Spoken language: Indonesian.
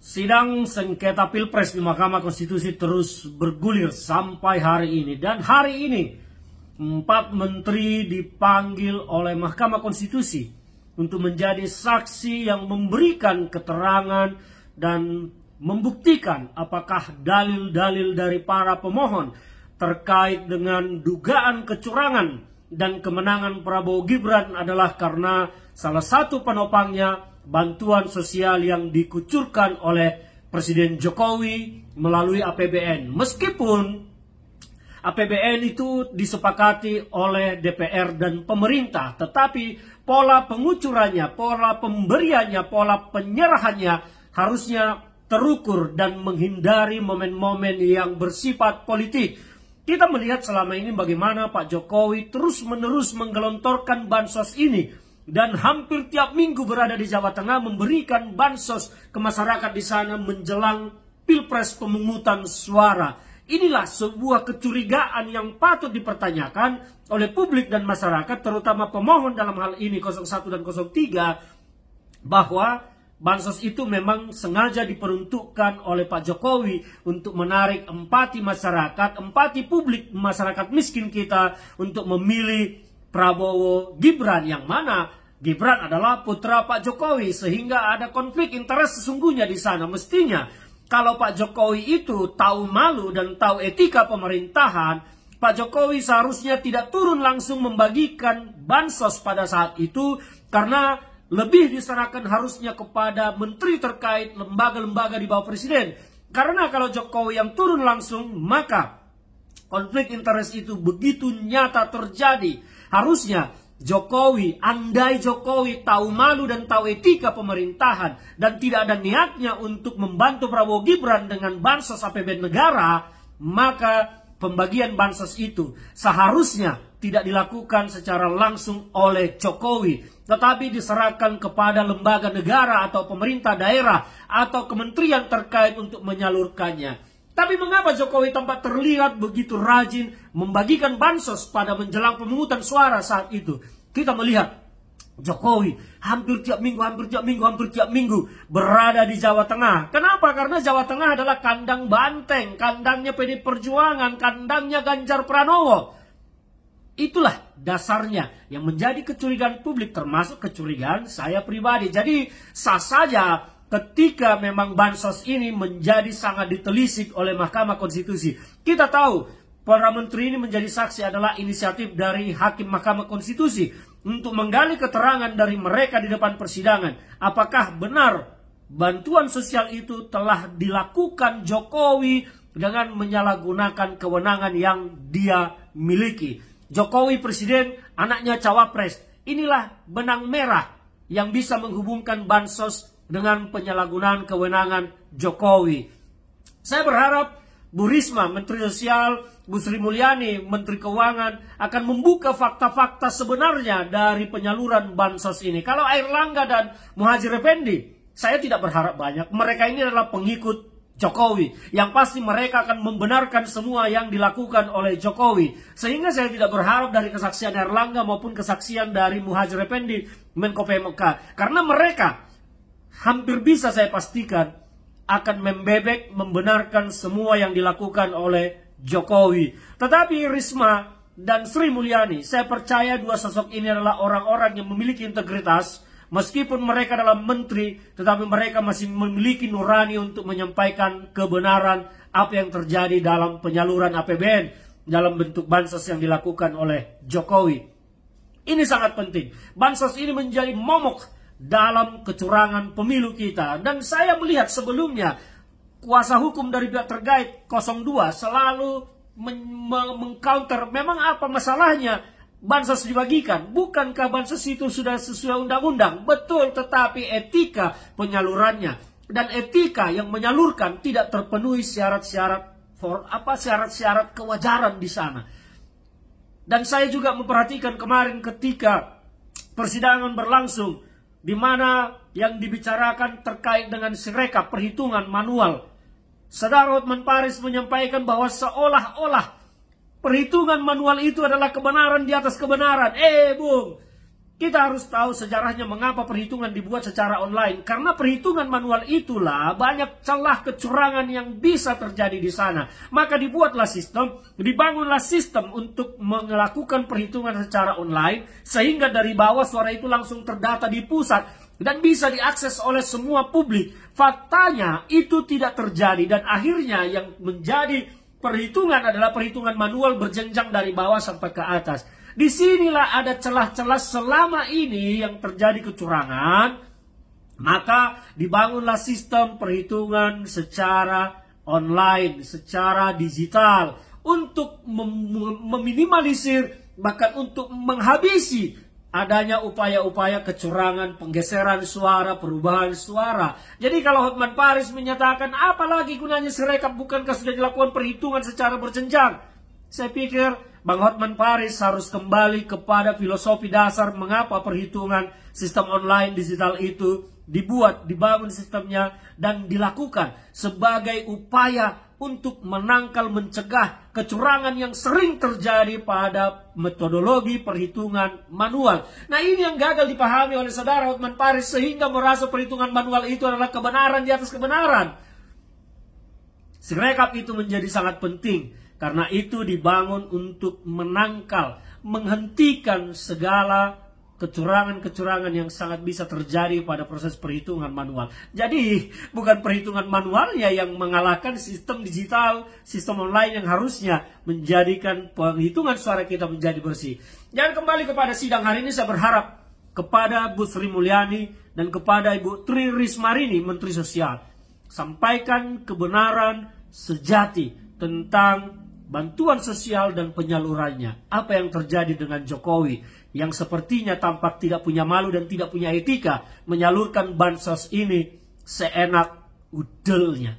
Sidang sengketa Pilpres di Mahkamah Konstitusi terus bergulir sampai hari ini. Dan hari ini 4 menteri dipanggil oleh Mahkamah Konstitusi untuk menjadi saksi yang memberikan keterangan dan membuktikan apakah dalil-dalil dari para pemohon terkait dengan dugaan kecurangan dan kemenangan Prabowo Gibran adalah karena salah satu penopangnya bantuan sosial yang dikucurkan oleh Presiden Jokowi melalui APBN. Meskipun APBN itu disepakati oleh DPR dan pemerintah, tetapi pola pengucurannya, pola pemberiannya, pola penyerahannya harusnya terukur dan menghindari momen-momen yang bersifat politik. Kita melihat selama ini bagaimana Pak Jokowi terus-menerus menggelontorkan bansos ini. Dan hampir tiap minggu berada di Jawa Tengah memberikan bansos ke masyarakat di sana menjelang Pilpres pemungutan suara. Inilah sebuah kecurigaan yang patut dipertanyakan oleh publik dan masyarakat, terutama pemohon dalam hal ini 01 dan 03, bahwa bansos itu memang sengaja diperuntukkan oleh Pak Jokowi untuk menarik empati masyarakat, empati publik masyarakat miskin kita untuk memilih Prabowo Gibran, yang mana Gibran adalah putra Pak Jokowi, sehingga ada konflik interest sesungguhnya di sana. Mestinya kalau Pak Jokowi itu tahu malu dan tahu etika pemerintahan, Pak Jokowi seharusnya tidak turun langsung membagikan bansos pada saat itu, karena lebih diserahkan harusnya kepada menteri terkait, lembaga-lembaga di bawah presiden. Karena kalau Jokowi yang turun langsung, maka konflik interest itu begitu nyata terjadi. Harusnya Jokowi, andai Jokowi tahu malu dan tahu etika pemerintahan dan tidak ada niatnya untuk membantu Prabowo Gibran dengan bansos APBN negara, maka pembagian bansos itu seharusnya tidak dilakukan secara langsung oleh Jokowi, tetapi diserahkan kepada lembaga negara atau pemerintah daerah atau kementerian terkait untuk menyalurkannya. Tapi mengapa Jokowi tampak terlihat begitu rajin membagikan bansos pada menjelang pemungutan suara saat itu? Kita melihat Jokowi hampir tiap minggu berada di Jawa Tengah. Kenapa? Karena Jawa Tengah adalah kandang banteng, kandangnya PD Perjuangan, kandangnya Ganjar Pranowo. Itulah dasarnya yang menjadi kecurigaan publik, termasuk kecurigaan saya pribadi. Jadi sah saja ketika memang bansos ini menjadi sangat ditelisik oleh Mahkamah Konstitusi. Kita tahu para menteri ini menjadi saksi adalah inisiatif dari Hakim Mahkamah Konstitusi untuk menggali keterangan dari mereka di depan persidangan. Apakah benar bantuan sosial itu telah dilakukan Jokowi dengan menyalahgunakan kewenangan yang dia miliki. Jokowi presiden, anaknya cawapres. Inilah benang merah yang bisa menghubungkan bansos dengan penyalahgunaan kewenangan Jokowi. Saya berharap Bu Risma, Menteri Sosial, Bu Sri Mulyani, Menteri Keuangan akan membuka fakta-fakta sebenarnya dari penyaluran bansos ini. Kalau Airlangga dan Muhadjir Effendi, saya tidak berharap banyak. Mereka ini adalah pengikut Jokowi. Yang pasti mereka akan membenarkan semua yang dilakukan oleh Jokowi. Sehingga saya tidak berharap dari kesaksian Airlangga maupun kesaksian dari Muhadjir Effendi, Menko PMK. Karena mereka hampir bisa saya pastikan akan membebek, membenarkan semua yang dilakukan oleh Jokowi. Tetapi Risma dan Sri Mulyani, saya percaya dua sosok ini adalah orang-orang yang memiliki integritas. Meskipun mereka adalah menteri, tetapi mereka masih memiliki nurani untuk menyampaikan kebenaran apa yang terjadi dalam penyaluran APBN dalam bentuk bansos yang dilakukan oleh Jokowi. Ini sangat penting. Bansos ini menjadi momok dalam kecurangan pemilu kita. Dan saya melihat sebelumnya kuasa hukum dari pihak terkait 02 selalu mengcounter, memang apa masalahnya bansos dibagikan? Bukankah bansos itu sudah sesuai undang-undang? Betul, tetapi etika penyalurannya dan etika yang menyalurkan tidak terpenuhi syarat-syarat kewajaran di sana. Dan saya juga memperhatikan kemarin ketika persidangan berlangsung, di mana yang dibicarakan terkait dengan sirekap perhitungan manual. Saudara Hotman Paris menyampaikan bahwa seolah-olah perhitungan manual itu adalah kebenaran di atas kebenaran. Bung, Kita harus tahu sejarahnya mengapa perhitungan dibuat secara online. Karena perhitungan manual itulah banyak celah kecurangan yang bisa terjadi di sana. Maka dibangunlah sistem untuk melakukan perhitungan secara online. Sehingga dari bawah suara itu langsung terdata di pusat dan bisa diakses oleh semua publik. Faktanya itu tidak terjadi dan akhirnya yang menjadi perhitungan adalah perhitungan manual berjenjang dari bawah sampai ke atas. Disinilah ada celah-celah selama ini yang terjadi kecurangan. Maka dibangunlah sistem perhitungan secara online, secara digital. Untuk meminimalisir, bahkan untuk menghabisi adanya upaya-upaya kecurangan, penggeseran suara, perubahan suara. Jadi kalau Hotman Paris menyatakan, apalagi gunanya Sirekap, bukankah sudah dilakukan perhitungan secara berjenjang? Saya pikir Bang Hotman Paris harus kembali kepada filosofi dasar mengapa perhitungan sistem online digital itu dibangun sistemnya dan dilakukan sebagai upaya untuk menangkal, mencegah kecurangan yang sering terjadi pada metodologi perhitungan manual. Nah, ini yang gagal dipahami oleh saudara Hotman Paris sehingga merasa perhitungan manual itu adalah kebenaran di atas kebenaran. Sirekap itu menjadi sangat penting. Karena itu dibangun untuk menangkal, menghentikan segala kecurangan-kecurangan yang sangat bisa terjadi pada proses perhitungan manual. Jadi bukan perhitungan manualnya yang mengalahkan sistem digital, sistem online yang harusnya menjadikan penghitungan suara kita menjadi bersih. Dan kembali kepada sidang hari ini, saya berharap kepada Bu Sri Mulyani dan kepada Ibu Tri Rismarini, Menteri Sosial, sampaikan kebenaran sejati tentang bantuan sosial dan penyalurannya. Apa yang terjadi dengan Jokowi yang sepertinya tampak tidak punya malu dan tidak punya etika menyalurkan bansos ini seenak udelnya.